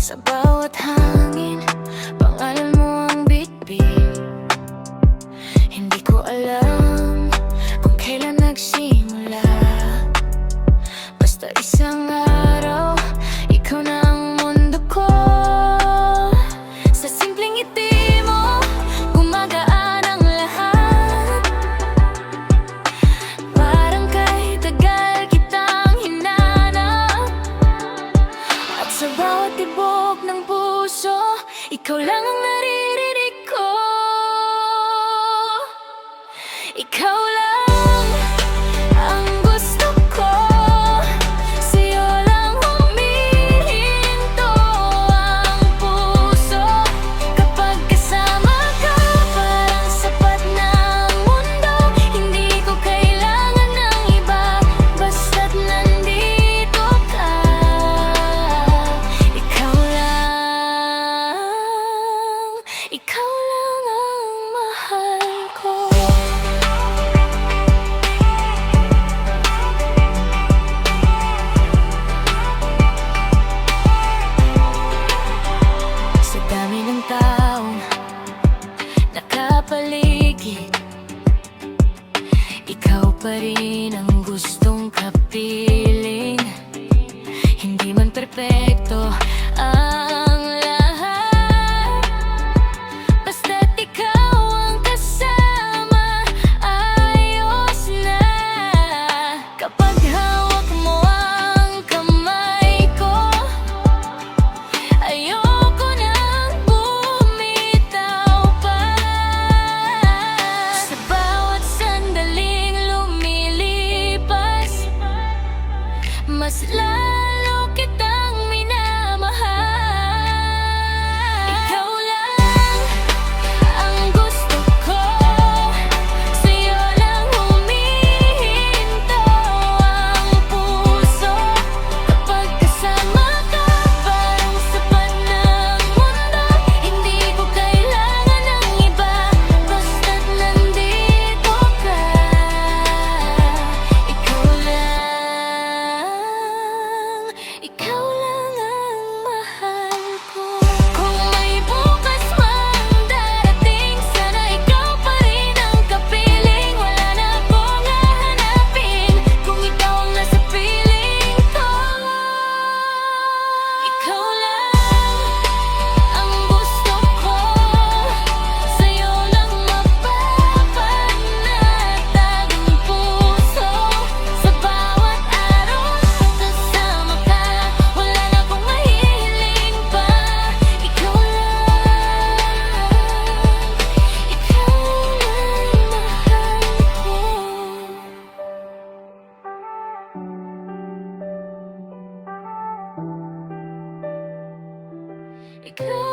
Sa bawat hangin, pangalan mo ang bitbit. Hindi ko alam kung kailan nagsimula. Basta isang araw, ikaw na ang mundo ko. Sa simpleng ngiti mo, gumagaan ang lahat. Parang kahit tagal kitang hinanap. At sa bawat tibok ng puso, ikaw lang ang naririnig ko. Ikaw lang ang gusto ko. Sa'yo lang humihinto ang puso. Kapag kasama ka, parang sapat na ang mundo. Hindi ko kailangan ng iba, basta't nandito ka. Ikaw lang ang mahal ko. Sa dami ng taong nakapaligid, ikaw pa rin ang gustong kapiling. Hindi man perpekto ang lahat, basta't ikaw ang kasama, ayos na. Kapag hawak mo ang kamay ko, ayoko nang bumitaw pa. Sa bawat sandaling lumilipas, mas lalo kitang minamahal. Ikaw lang ang gusto ko. Sa'yo lang humihinto ang puso. Kapag kasama ka, parang sapat na ang mundo. Hindi ko kailangan ng iba, basta't nandito ka. Ikaw lang ang mahal ko. Kung may bukas mang darating, sana ikaw pa rin ang kapiling. Wala na akong hahanapin kung ikaw ang nasa piling ko. Ikaw lang ang gusto ko. Sa'yo lang mapapanatag ang puso. Sa bawat araw kasama ka, wala na akong mahihiling pa. Ikaw lang mahal ko. Ikaw